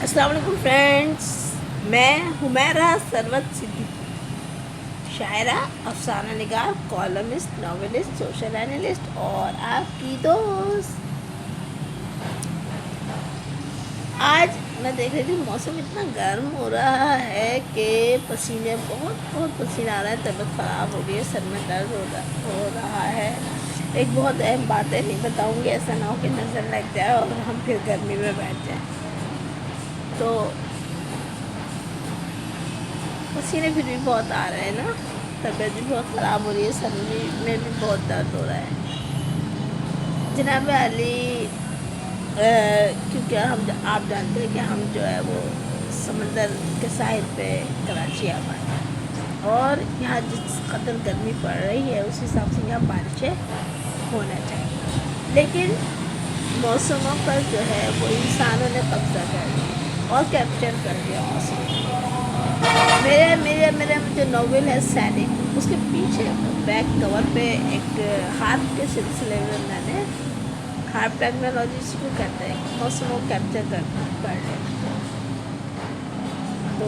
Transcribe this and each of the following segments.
السلام علیکم فرینڈس، میں حمیرہ ثروت صدیقی، شاعرہ، افسانہ نگار، کالمسٹ، ناولسٹ، سوشل اینالسٹ اور آپ کی دوست۔ آج میں دیکھ رہی تھی موسم اتنا گرم ہو رہا ہے کہ پسینے بہت پسینہ آ رہا ہے، طبیعت خراب ہو رہی ہے، سر میں درد ہو رہا ہے۔ ایک بہت اہم بات ہے، نہیں بتاؤں گی، ایسا نہ ہو کہ نظر لگ جائے اور ہم پھر گرمی میں بیٹھ جائیں۔ تو پسینے پھر بھی بہت آ رہے ہیں نا، طبیعت بھی بہت خراب ہو رہی ہے، سر میں بھی بہت درد ہو رہا ہے۔ جناب علی، کیونکہ آپ جانتے ہیں کہ ہم جو ہے وہ سمندر کے ساحل پہ کراچی آباد ہے، اور یہاں جس قدر گرمی پڑ رہی ہے اس حساب سے یہاں بارشیں ہونا چاہیے، لیکن موسموں پر جو ہے وہ انسانوں نے قبضہ کر لیا اور کیپچر کر دیا موسم۔ میرے جو ناول ہے سینک، اس کے پیچھے بیک کور پہ ایک ہارپ کے سلسلے میں میں نے ہارپ ٹیکنالوجی شروع کرتے ہیں، موسموں کو کیپچر کر لیں۔ تو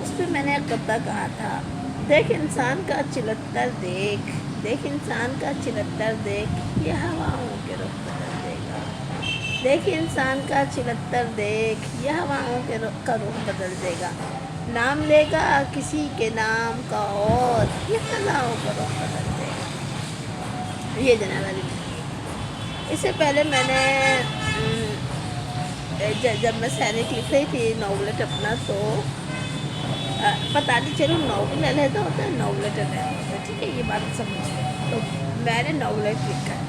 اس پہ میں نے ایک قطعہ کہا تھا، دیکھ انسان کا چلتر دیکھ انسان کا چلتر دیکھ، یہ ہواؤں کے رخ بدل دے گا۔ دیکھ انسان کا چلتر دیکھ، یہ ہواؤں کے رخ بدل دے گا۔ نام لے گا کسی کے نام کا اور یہ فضاؤں کا رخ بدل دے گا۔ یہ جناب علی، اس سے پہلے میں نے جب میں سینک لکھ رہی تھی ناولٹ اپنا، تو پتہ نہیں چلو ناول علیحدہ ہوتا ہے، ناولٹ علیحدہ ہوتا ہے، ٹھیک ہے، یہ بات سمجھتے ہیں۔ تو میں نے ناولٹ لکھا ہے،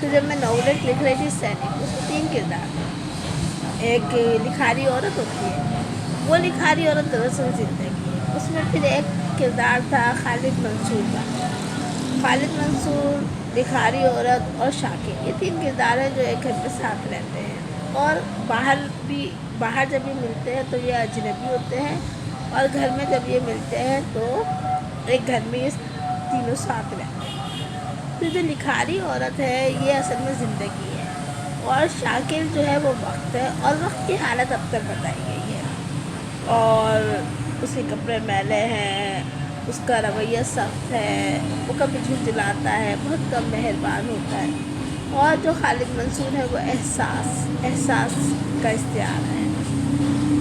تو جب میں ناولٹ لکھ رہی تھی سینک، اس میں 3 کردار تھے۔ ایک لکھاری عورت ہوتی ہے، وہ لکھاری عورت دراصل زندگی ہے۔ اس میں پھر ایک کردار تھا خالد منصور کا، خالد منصور، لکھاری عورت اور شاکر، یہ 3 کردار ہیں جو ایک گھر پہ ساتھ رہتے ہیں، اور باہر جب یہ ملتے ہیں تو یہ اجنبی ہوتے ہیں، اور گھر میں جب یہ ملتے ہیں تو ایک گھر میں یہ تینوں ساتھ رہتے ہیں۔ تو جو لکھاری عورت ہے یہ اصل میں زندگی ہے، اور شاکر جو ہے وہ وقت ہے، اور وقت کی حالت اب تک بتائی گئی ہے، اور اس کے کپڑے میلے ہیں، اس کا رویہ سخت ہے، وہ کبھی جھنجھلاتا ہے، بہت کم مہربان ہوتا ہے، اور جو خالد منصور ہے وہ احساس کا استعارہ ہے۔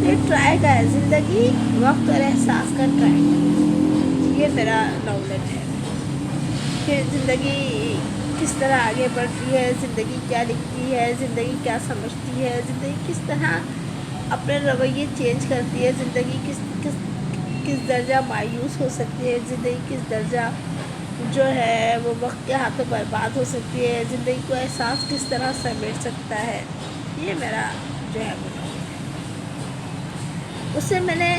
یہ ٹرائی کا ہے، زندگی، وقت اور احساس کا ٹرائی ہے۔ یہ میرا ناولٹ ہے کہ زندگی کس طرح آگے بڑھتی ہے، زندگی کیا لکھتی ہے، زندگی کیا سمجھتی ہے، زندگی کس طرح اپنے رویے چینج کرتی ہے، زندگی کس درجہ مایوس ہو سکتی ہے، زندگی کس درجہ جو ہے وہ وقت کے ہاتھوں برباد ہو سکتی ہے، زندگی کو احساس کس طرح سمیٹ سکتا ہے۔ یہ میرا جو ہے وہ ناول ہے۔ اس سے میں نے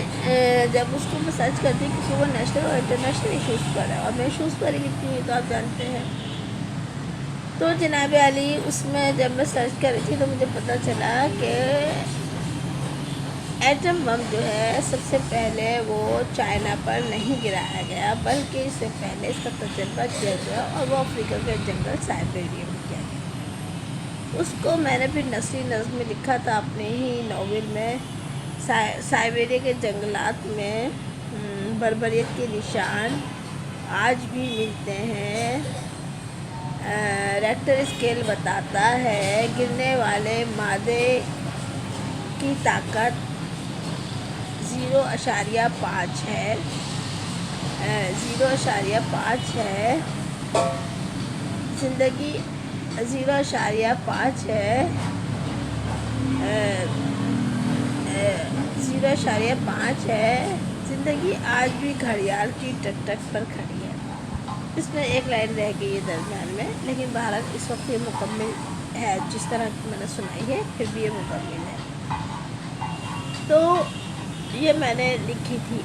جب اس کو میں سرچ کرتی ہوں، کیونکہ وہ نیشنل اور انٹرنیشنل ایشوز پر ہے، اور میں ایشوز پر ہی لکھتی ہوں، تو آپ جانتے ہیں۔ تو جناب علی، اس میں جب میں سرچ کر رہی تھی تو مجھے پتہ چلا کہ ایٹم بم جو ہے سب سے پہلے وہ چائنا پر نہیں گرایا گیا، بلکہ اس سے پہلے اس کا تجربہ کیا گیا، اور وہ افریقہ کے جنگل سائبیریا میں کیا گیا۔ اس کو میں نے پھر نثری نظم میں لکھا تھا اپنے ہی ناول میں۔ سائبیریا کے جنگلات میں بربریت کے نشان آج بھی ملتے ہیں۔ ریکٹر اسکیل بتاتا ہے گرنے والے مادے کی طاقت 0.5 ہے، 0.5 ہے، زندگی 0.5 ہے، 0.5 ہے، زندگی آج بھی گھڑیال کی ٹک ٹک پر کھڑی ہے۔ اس میں ایک لائن رہ گئی ہے درمیان میں، لیکن بہرحال اس وقت یہ مکمل ہے، جس طرح میں نے سنائی ہے پھر بھی یہ مکمل ہے۔ تو یہ میں نے لکھی تھی،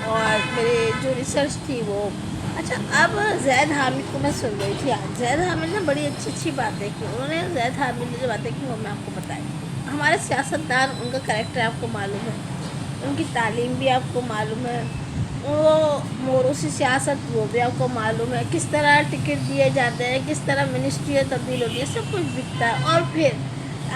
اور میری جو ریسرچ تھی وہ اچھا۔ اب زید حامد کو میں سن رہی تھی آج، زید حامد نے بڑی اچھی باتیں کی، انہوں نے زید حامد نے جو باتیں کی وہ میں آپ کو بتائی۔ ہمارے سیاستدان، ان کا کریکٹر آپ کو معلوم ہے، ان کی تعلیم بھی آپ کو معلوم ہے، وہ موروثی سیاست وہ بھی آپ کو معلوم ہے، کس طرح ٹکٹ دیے جاتے ہیں، کس طرح منسٹریاں تبدیل ہوتی ہے، سب کچھ دکھتا ہے۔ اور پھر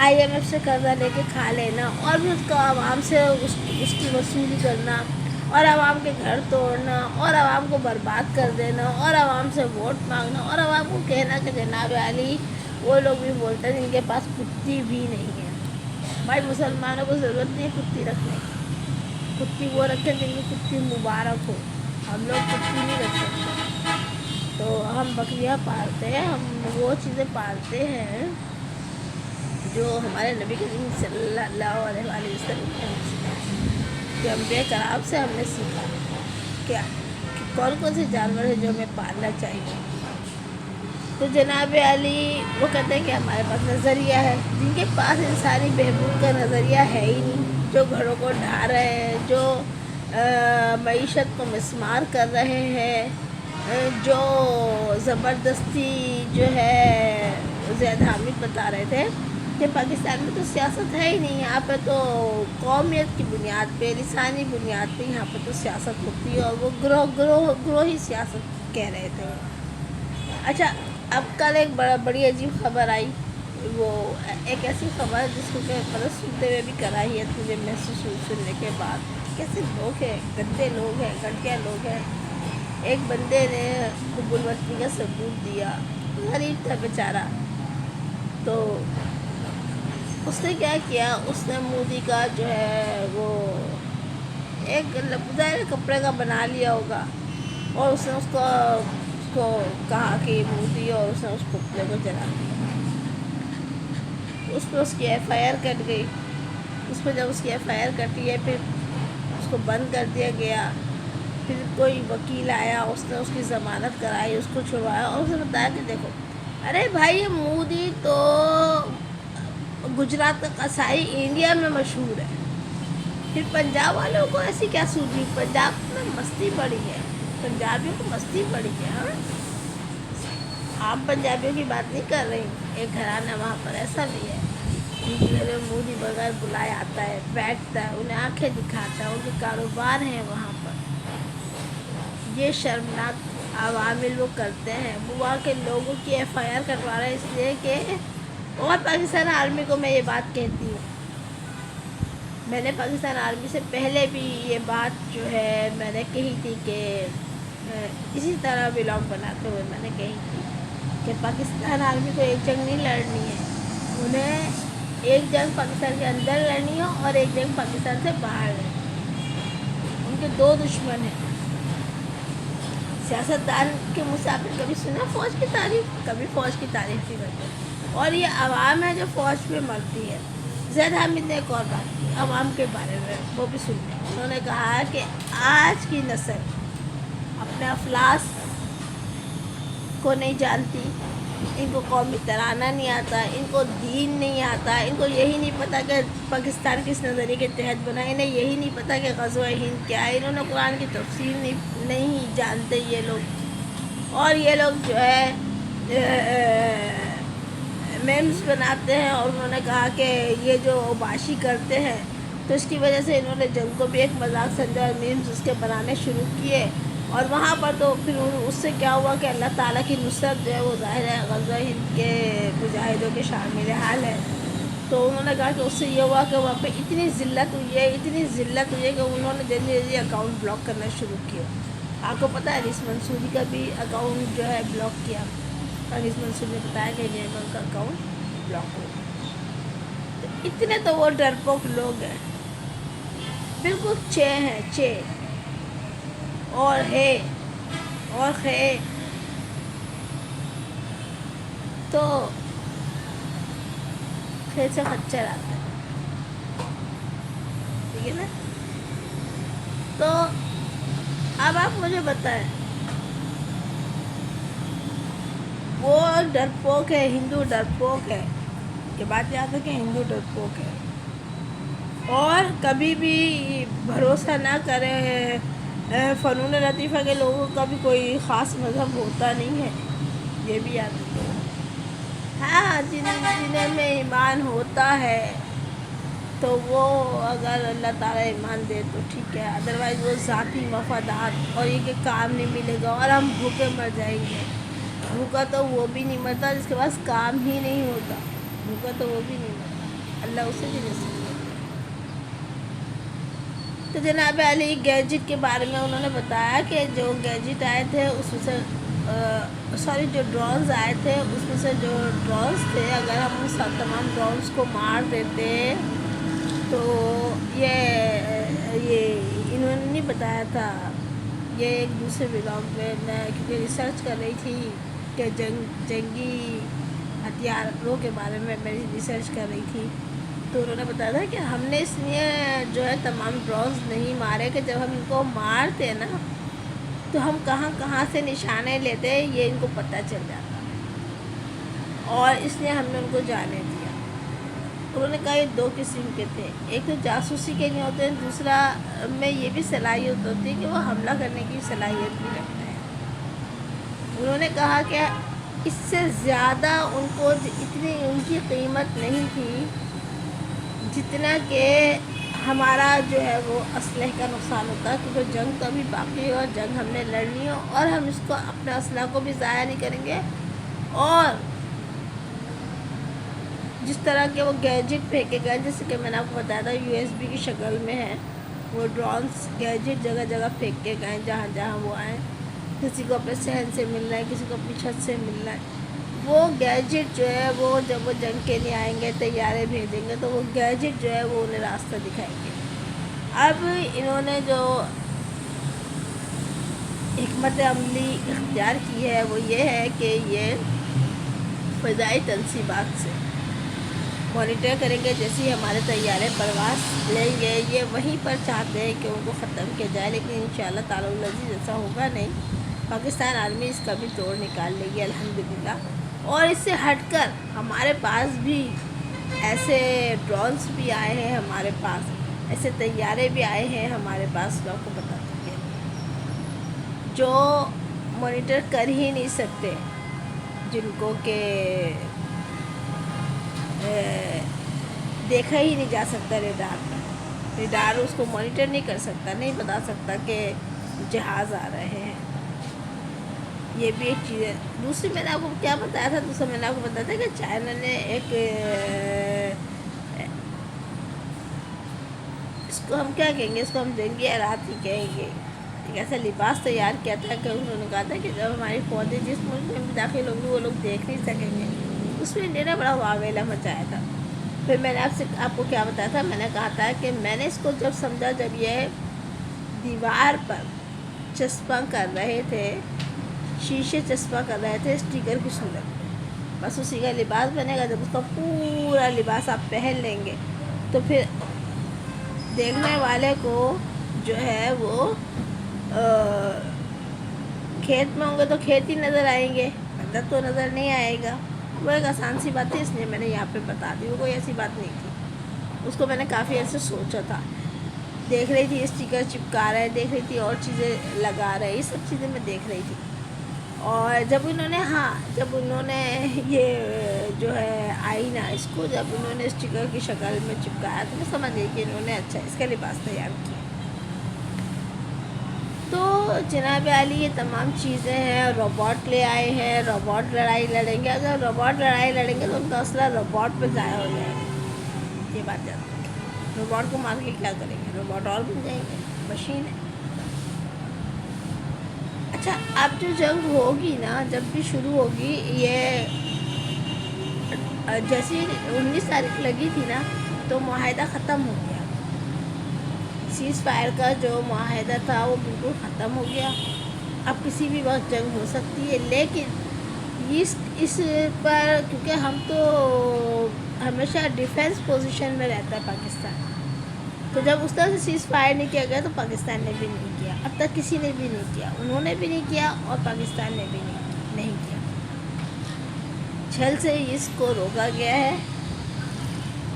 IMF سے قرضہ لے کے کھا لینا اور بھی اس کو عوام سے اس کی وصولی کرنا اور عوام کے گھر توڑنا اور عوام کو برباد کر دینا اور عوام سے ووٹ مانگنا اور عوام کو کہنا کہ جناب علی وہ لوگ بھی بولتے ہیں جن کے پاس کتی بھی نہیں ہے. بھائی مسلمانوں کو ضرورت نہیں ہے کتی رکھنے کی. کتی وہ رکھیں جن کی کتی مبارک ہو. ہم لوگ کتی نہیں رکھ سکتے. تو ہم بکریاں پالتے ہیں, ہم وہ چیزیں پالتے ہیں جو ہمارے نبی کریم صلی اللہ علیہ وسلم نے سکھایا, جو انبیاء کرام سے ہم نے سیکھا کیا کہ کون کون سے جانور ہیں جو ہمیں پالنا چاہیے. تو جناب علی وہ کہتے ہیں کہ ہمارے پاس نظریہ ہے, جن کے پاس انسانی بہبود کا نظریہ ہے ہی نہیں, جو گھروں کو ڈھا رہے ہیں, جو معیشت کو مسمار کر رہے ہیں, جو زبردستی جو ہے زید حامد بتا رہے تھے کہ پاکستان میں تو سیاست ہے ہی نہیں, یہاں پہ تو قومیت کی بنیاد پہ, لسانی بنیاد پہ یہاں پہ تو سیاست ہوتی ہے, اور وہ گروہی سیاست کہہ رہے تھے. اچھا, اب کل ایک بڑی عجیب خبر آئی, وہ ایک ایسی خبر جس کو کہ مطلب سنتے ہوئے بھی کراہیت مجھے محسوس ہوئی سننے کے بعد. کیسے لوگ ہیں, گندے لوگ ہیں, گھٹیا لوگ ہیں. ایک بندے نے حب الوطنی کا ثبوت دیا, غریب تھا بیچارہ, تو اس نے کیا کیا, اس نے مودی کا جو ہے وہ ایک ظاہر کپڑے کا بنا لیا ہوگا, اور اس نے اس کو کہا کہ مودی, اور اس نے اس پتلے کو جلا دیا. اس پہ اس کی FIR کٹ گئی. اس پہ جب اس کی FIR کٹی ہے پھر اس کو بند کر دیا گیا. پھر کوئی وکیل آیا, اس نے اس کی ضمانت کرائی, اس کو چھڑوایا, اور اس نے بتایا کہ دیکھو ارے بھائی یہ مودی تو گجرات کا قصائی انڈیا میں مشہور ہے. پھر پنجاب والوں کو ایسی کیا سوجی, پنجاب میں مستی پڑی ہے, پنجابیوں کو مستی پڑی ہے. ہاں, عام پنجابیوں کی بات نہیں کر رہی, ایک گھرانہ وہاں پر ایسا بھی ہے میرے مودی بغیر بلائے آتا ہے, بیٹھتا ہے, انہیں آنکھیں دکھاتا ہے, ان کے کاروبار ہیں وہاں پر. یہ شرمناک عوامل وہ کرتے ہیں. وہاں کے لوگوں کی FIR کٹوا رہے ہیں اس لیے کہ, اور پاکستان آرمی کو میں یہ بات کہتی ہوں, میں نے پاکستان آرمی سے پہلے بھی یہ بات جو ہے میں نے کہی تھی کہ اسی طرح ولاگ بناتے ہوئے میں نے کہی تھی کہ پاکستان آرمی کو ایک جنگ نہیں لڑنی ہے, انہیں ایک جنگ پاکستان کے اندر لڑنی ہے اور ایک جنگ پاکستان سے باہر لڑنی ہے. ان کے دو دشمن ہیں. سیاستدان کے مسافر کبھی سنا فوج کی تعریف, کبھی فوج کی تعریف نہیں کرتے, اور یہ عوام ہے جو فوج پہ مرتی ہے. زید حامد نے ایک اور بات کی عوام کے بارے میں, وہ بھی سنتے ہیں. انہوں نے کہا کہ آج کی نسل اپنے افلاس کو نہیں جانتی, ان کو قومی ترانہ نہیں آتا, ان کو دین نہیں آتا, ان کو یہی نہیں پتہ کہ پاکستان کس نظریے کے تحت بنا, انہیں یہی نہیں پتہ کہ غزوہ ہند کیا ہے, انہوں نے قرآن کی تفسیر نہیں جانتے یہ لوگ. اور یہ لوگ جو ہے میمز بناتے ہیں, اور انہوں نے کہا کہ یہ جو اوباشی کرتے ہیں تو اس کی وجہ سے انہوں نے جنگ کو بھی ایک مذاق سمجھا اور میمز اس کے بنانے شروع کیے. اور وہاں پر تو پھر اس سے کیا ہوا کہ اللہ تعالیٰ کی نصرت جو ہے وہ ظاہر ہے غزوہ ہند کے مجاہدوں کے شامل حال ہے. تو انہوں نے کہا کہ اس سے یہ ہوا کہ وہاں پہ اتنی ذلت ہوئی ہے کہ انہوں نے جلدی جلدی اکاؤنٹ بلاک کرنا شروع کیا. آپ کو پتہ ہے انیس منصوری کا بھی اکاؤنٹ جو ہے بلاک کیا, انیس منصوری نے بتایا کہ یہ ان کا اکاؤنٹ بلاک ہو. اتنے تو وہ ڈرپوک لوگ ہیں, بالکل چے ہیں, چے اور ہے اور ہے. تو کھیل سے خچر آتا ہے, ٹھیک ہے نا. تو اب آپ مجھے بتائیں, وہ ڈرپوک ہے, ہندو ڈرپوک ہے, یہ بات یاد ہے کہ ہندو ڈرپوک ہے, اور کبھی بھی بھروسہ نہ کرے فنون لطیفہ کے لوگوں کا بھی کوئی خاص مذہب ہوتا نہیں ہے, یہ بھی یاد رکھو. ہاں, جنہیں میں ایمان ہوتا ہے تو وہ اگر اللہ تعالیٰ ایمان دے تو ٹھیک ہے, ادروائز وہ ذاتی مفادات اور یہ کہ کام نہیں ملے گا اور ہم بھوکے مر جائیں گے. بھوکا تو وہ بھی نہیں مرتا جس کے پاس کام ہی نہیں ہوتا, بھوکا تو وہ بھی نہیں مرتا. اللہ اسے بھی نصیب کرے۔ تو جناب علی گیجٹ کے بارے میں انہوں نے بتایا کہ جو گیجٹ آئے تھے اس میں سے جو ڈرونز آئے تھے اس میں سے جو ڈرونز تھے اگر ہم تمام ڈرونز کو مار دیتے تو یہ انہوں نے نہیں بتایا تھا، یہ ایک دوسرے ولاگ میں کیونکہ ریسرچ کر رہی تھی کہ جنگی ہتھیاروں کے بارے میں ریسرچ کر رہی تھی، تو انہوں نے بتایا تھا کہ ہم نے اس لیے جو ہے تمام ڈرونز نہیں مارے کہ جب ہم ان کو مارتے ہیں نا تو ہم کہاں سے نشانے لیتے یہ ان کو پتہ چل جاتا، اور اس لیے ہم نے ان کو جانے دیا۔ انہوں نے کہا یہ دو قسم کے تھے، ایک تو جاسوسی کے لیے ہوتے ہیں، دوسرا میں یہ بھی صلاحیت ہوتی ہے کہ وہ حملہ کرنے کی صلاحیت بھی رکھتے ہیں۔ انہوں نے کہا کہ اس سے زیادہ ان کو اتنی ان کی قیمت نہیں تھی جتنا کہ ہمارا جو ہے وہ اسلحے کا نقصان ہوتا ہے، کیونکہ جنگ تو ابھی باقی ہے اور جنگ ہم نے لڑنی ہے، اور ہم اس کو اپنے اسلحہ کو بھی ضائع نہیں کریں گے، اور جس طرح کے وہ گیجٹ پھینکے گئے جیسے کہ میں نے آپ کو بتایا تھا USB کی شکل میں ہے، وہ ڈرونس گیجٹ جگہ جگہ پھینک کے گئے جہاں جہاں وہ آئیں، کسی کو اپنے صحن سے ملنا ہے، کسی کو اپنی چھت سے ملنا ہے، وہ گیجٹ جو ہے وہ جب وہ جنگ کے لیے آئیں گے طیارے بھیجیں گے تو وہ گیجٹ جو ہے وہ انہیں راستہ دکھائیں گے۔ اب انہوں نے جو حکمت عملی اختیار کی ہے وہ یہ ہے کہ یہ فضائی تنصیبات سے مانیٹر کریں گے، جیسے ہی ہمارے طیارے پرواز لیں گے یہ وہیں پر چاہتے ہیں کہ ان کو ختم کیا جائے، لیکن انشاءاللہ تعالی العزیز ایسا ہوگا نہیں، پاکستان آرمی اس کا بھی توڑ نکال لے گی الحمدللہ۔ اور اس سے ہٹ کر ہمارے پاس بھی ایسے ڈرونس بھی آئے ہیں، ہمارے پاس ایسے طیارے بھی آئے ہیں ہمارے پاس، میں آپ کو بتا دوں جو مانیٹر کر ہی نہیں سکتے، جن کو کہ دیکھا ہی نہیں جا سکتا ریڈار اس کو مانیٹر نہیں کر سکتا، نہیں بتا سکتا کہ جہاز آ رہے ہیں، یہ بھی ایک چیز ہے۔ دوسری میں نے آپ کو کیا بتایا تھا، دوسرا میں نے آپ کو بتایا تھا کہ چائنا نے ایک اس کو ہم کیا کہیں گے، اس کو ہم جنگی آلات ہی کہیں گے، ایک ایسا لباس تیار کیا تھا کہ انہوں نے کہا تھا کہ جب ہماری فوجیں جس ملک میں بھی داخل ہوں گی وہ لوگ دیکھ نہیں سکیں گے، اس میں انڈیا نے بڑا واویلا مچایا تھا۔ پھر میں نے آپ کو کیا بتایا تھا، میں نے کہا تھا کہ میں نے اس کو جب سمجھا جب یہ دیوار پر چسپاں کر رہے تھے، شیشے چسپاں کر رہے تھے اسٹیکر کی صورت میں، بس اسی کا لباس بنے گا، جب اس کا پورا لباس آپ پہن لیں گے تو پھر دیکھنے والے کو جو ہے وہ کھیت میں ہوں گے تو کھیت ہی نظر آئیں گے، اندر تو نظر نہیں آئے گا، وہ ایک آسان سی بات تھی، اس لیے میں نے یہاں پہ بتا دی، وہ کوئی ایسی بات نہیں تھی، اس کو میں نے کافی ایسے سوچا تھا، دیکھ رہی تھی اسٹیکر چپکا رہے، دیکھ رہی تھی اور چیزیں لگا رہے، یہ سب چیزیں میں دیکھ رہی تھی، اور جب انہوں نے یہ جو ہے آئینہ اس کو جب انہوں نے اسٹیکر کی شکل میں چپکایا تو میں سمجھ گئی کہ انہوں نے اچھا اس کا لباس تیار کیا۔ تو جناب عالی یہ تمام چیزیں ہیں، روبوٹ لے آئے ہیں، روبوٹ لڑائی لڑیں گے، اگر روبوٹ لڑائی لڑیں گے تو ان کا اسلحہ روبوٹ پہ ضائع ہو جائے گا، یہ بات جانتے ہیں، روبوٹ کو مار کے کیا کریں گے، روبوٹ اور بن جائیں گے، مشین ہے۔ اچھا اب جو جنگ ہوگی نا، جب بھی شروع ہوگی، یہ جیسے 19 تاریخ لگی تھی نا تو معاہدہ ختم ہو گیا، سیز فائر کا جو معاہدہ تھا وہ بالکل ختم ہو گیا، اب کسی بھی وقت جنگ ہو سکتی ہے، لیکن اس پر کیونکہ ہم تو ہمیشہ ڈیفینس پوزیشن میں رہتا ہے پاکستان، تو جب اس طرح سے سیز فائر نہیں کیا گیا تو پاکستان نے بھی نہیں کیا، اب تک کسی نے بھی نہیں کیا، انہوں نے بھی نہیں کیا اور پاکستان نے بھی نہیں کیا، چھل سے اس کو روکا گیا ہے۔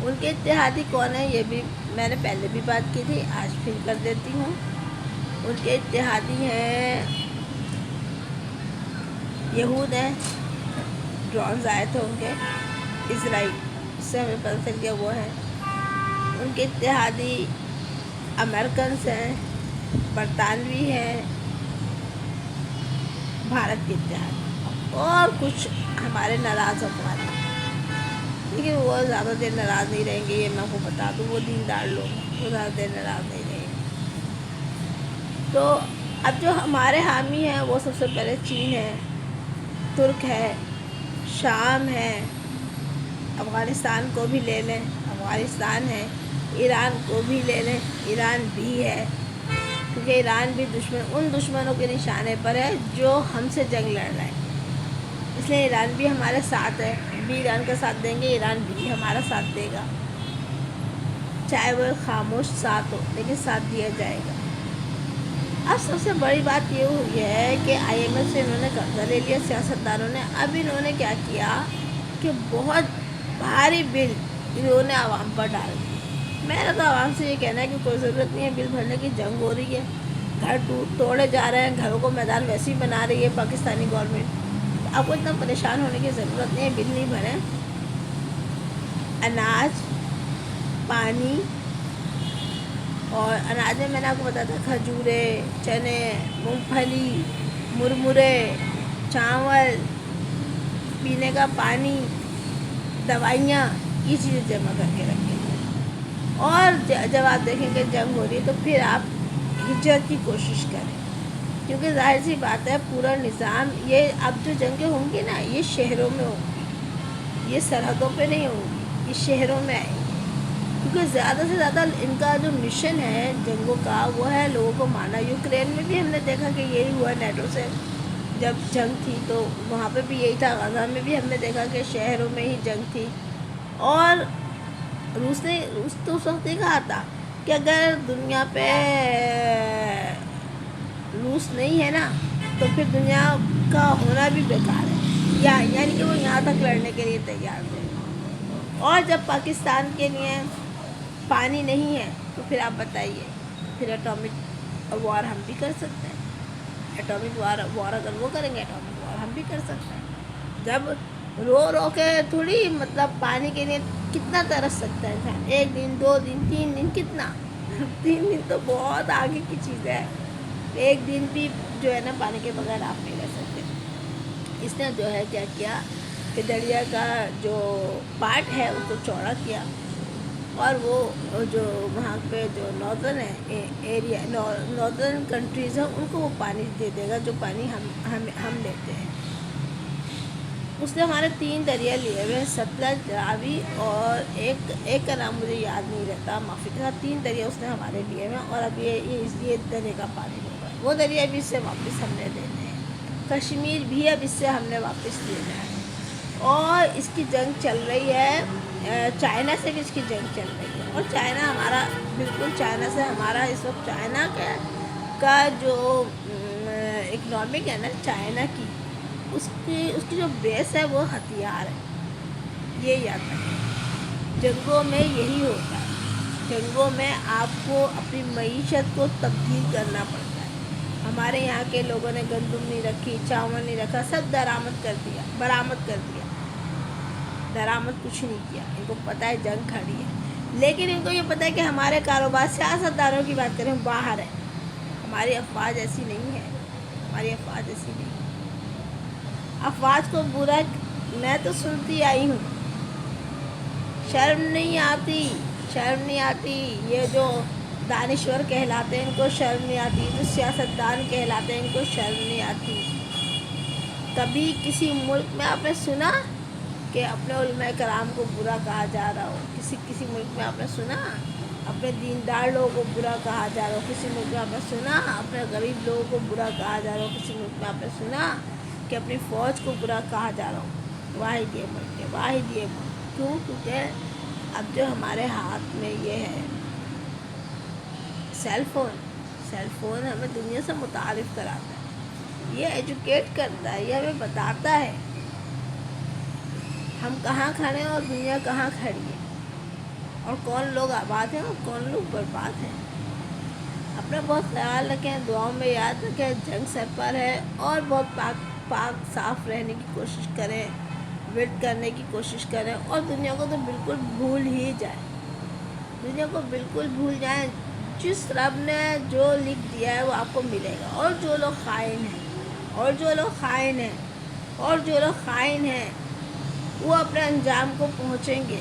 ان کے اتحادی کون ہیں یہ بھی میں نے پہلے بھی بات کی تھی، آج پھر کر دیتی ہوں، ان کے اتحادی ہیں یہود ہیں، ڈرونز آئے تھے ان کے، اسرائیل، اس سے ہمیں پتہ چل گیا وہ ہے، ان کے اتحادی امریکنس ہیں، برطانوی ہیں، بھارت کے اتحادی اور کچھ ہمارے ناراض افغان ہیں، لیکن وہ زیادہ دیر ناراض نہیں رہیں گے، یہ میں آپ کو بتا دوں، وہ دیندار لوگ ہیں، وہ زیادہ دیر ناراض نہیں رہیں گے۔ تو اب جو ہمارے حامی ہیں وہ سب سے پہلے چین ہے، ترک ہے، شام ہے، افغانستان کو بھی لے لیں، افغانستان ہے، ایران کو بھی لے لیں، ایران بھی ہے، کیونکہ ایران بھی ان دشمنوں کے نشانے پر ہے جو ہم سے جنگ لڑ رہے ہیں، اس لیے ایران بھی ہمارے ساتھ ہے، ہم بھی ایران کا ساتھ دیں گے، ایران بھی ہمارا ساتھ دے گا، چاہے وہ خاموش ساتھ ہو لیکن ساتھ دیا جائے گا۔ اب سب سے بڑی بات یہ ہوئی ہے کہ آئی ایم ایف سے انہوں نے قبضہ لے لیا سیاستدانوں نے۔ اب انہوں نے کیا کیا کہ بہت بھاری بل انہوں نے عوام پر ڈال دی۔ میرا تو عوام سے یہ کہنا ہے کہ کوئی ضرورت نہیں ہے بل بھرنے کی، جنگ ہو رہی ہے، گھر توڑے جا رہے ہیں، گھروں کو میدان ویسے ہی بنا رہی ہے پاکستانی گورنمنٹ، آپ کو اتنا پریشان ہونے کی ضرورت نہیں ہے، بل نہیں بھریں۔ اناج، پانی، اور اناج میں نے آپ کو بتایا تھا کھجورے، چنے، مونگ پھلی، مرمرے، چاول، پینے کا پانی، دوائیاں، یہ چیزیں جمع کر کے رکھیں، اور جب آپ دیکھیں کہ جنگ ہو رہی ہے تو پھر آپ ہجرت کی کوشش کریں، کیونکہ ظاہر سی بات ہے پورا نظام یہ اب جو جنگیں ہوں گی نا یہ شہروں میں ہوں گی، یہ سرحدوں پہ نہیں ہوں گی، یہ شہروں میں آئیں گی، کیونکہ زیادہ سے زیادہ ان کا جو مشن ہے جنگوں کا وہ ہے لوگوں کو مارنا۔ یوکرین میں بھی ہم نے دیکھا کہ یہی ہوا، نیٹو سے جب جنگ تھی تو وہاں پہ بھی یہی تھا، غزہ میں بھی ہم نے دیکھا کہ شہروں میں ہی جنگ تھی، اور روس تو اس وقت یہ کہا تھا کہ اگر دنیا پہ روس نہیں ہے نا تو پھر دنیا کا ہونا بھی بیکار ہے، یعنی کہ وہ یہاں تک لڑنے کے لیے تیار تھے۔ اور جب پاکستان کے لیے پانی نہیں ہے تو پھر آپ بتائیے، پھر اٹامک وار ہم بھی کر سکتے ہیں، اٹامک وار اگر وہ کریں گے اٹامک وار ہم بھی کر سکتے ہیں۔ جب رو کے تھوڑی مطلب پانی کے لیے کتنا ترس سکتا ہے انسان، ایک دن، 2 دن، 3 دن، کتنا 3 دن تو بہت آگے کی چیز ہے، ایک دن بھی جو ہے نا پانی کے بغیر آپ نہیں رہ سکتے۔ اس نے جو ہے کیا کیا کہ دریا کا جو پارٹ ہے اس کو چوڑا کیا، اور وہ جو وہاں پہ جو ناردرن ایریا، ناردرن کنٹریز ہیں ان کو وہ پانی دے دے گا جو پانی ہم لیتے ہیں۔ اس نے ہمارے 3 دریا لیے ہوئے ہیں، ستلج، راوی، اور ایک کا نام مجھے یاد نہیں رہتا، معافی کے ساتھ 3 دریا اس نے ہمارے لیے ہوئے ہیں، اور اب یہ دریا کا پانی ہوگا، وہ دریا بھی اس سے واپس ہم نے لینے ہیں، کشمیر بھی اب اس سے ہم نے واپس لینا ہے، اور اس کی جنگ چل رہی ہے چائنا سے بھی، اس کی جنگ چل رہی ہے، اور چائنا ہمارا بالکل، چائنا سے ہمارا اس وقت چائنا کا جو اکنامک ہے نا چائنا کی، اس کی جو بیس ہے وہ ہتھیار ہے، یہ یاد رکھیں، جنگوں میں یہی ہوتا ہے، جنگوں میں آپ کو اپنی معیشت کو تبدیل کرنا پڑتا ہے۔ ہمارے یہاں کے لوگوں نے گندم نہیں رکھی، چاول نہیں رکھا، سب برآمد کر دیا، درآمد کچھ نہیں کیا، ان کو پتہ ہے جنگ کھڑی ہے، لیکن ان کو یہ پتہ ہے کہ ہمارے کاروبار، سیاستدانوں کی بات کریں باہر ہے، ہماری افواج ایسی نہیں ہے، ہماری افواج ایسی نہیں ہے، افواج کو برا میں تو سنتی آئی ہوں، شرم نہیں آتی، یہ جو دانشور کہلاتے ہیں ان کو شرم نہیں آتی، جو سیاستدان کہلاتے ہیں ان کو شرم نہیں آتی۔ کبھی کسی ملک میں آپ نے سنا کہ اپنے علماء کرام کو برا کہا جا رہا ہو؟ کسی ملک میں آپ نے سنا اپنے دیندار لوگوں کو برا کہا جا رہا ہو؟ کسی ملک میں آپ نے سنا اپنے غریب لوگوں کو برا کہا جا رہا ہو؟ کسی ملک میں آپ نے سنا کہ اپنی فوج کو برا کہا جا رہا ہو؟ واحد یہ ملک ہے، واحد یہ ملک، کیوں؟ کیونکہ اب جو ہمارے ہاتھ میں یہ ہے سیل فون ہمیں دنیا سے متعارف کراتا ہے، یہ ایجوکیٹ کرتا ہے، یہ ہمیں بتاتا ہے ہم کہاں کھڑے ہیں اور دنیا کہاں کھڑی ہے، اور کون لوگ آباد ہیں اور کون لوگ برباد ہیں۔ اپنا بہت خیال رکھیں، دعاؤں میں یاد رکھیں، جنگ سر پر ہے، اور بہت پاک صاف رہنے کی کوشش کریں، ورد کرنے کی کوشش کریں، اور دنیا کو تو بالکل بھول ہی جائیں، دنیا کو بالکل بھول جائیں، جس رب نے جو لکھ دیا ہے وہ آپ کو ملے گا، اور جو لوگ خائن ہیں وہ اپنے انجام کو پہنچیں گے۔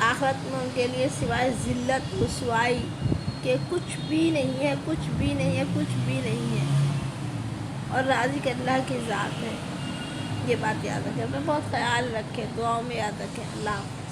آخرت میں ان کے لیے سوائے ذلت رسوائی کہ کچھ بھی نہیں ہے، کچھ بھی نہیں ہے، کچھ بھی نہیں ہے، اور رازق اللہ کی ذات ہے۔ یہ بات یاد رکھیں، اپنا بہت خیال رکھیں، دعاؤں میں یاد رکھیں۔ اللہ حافظ۔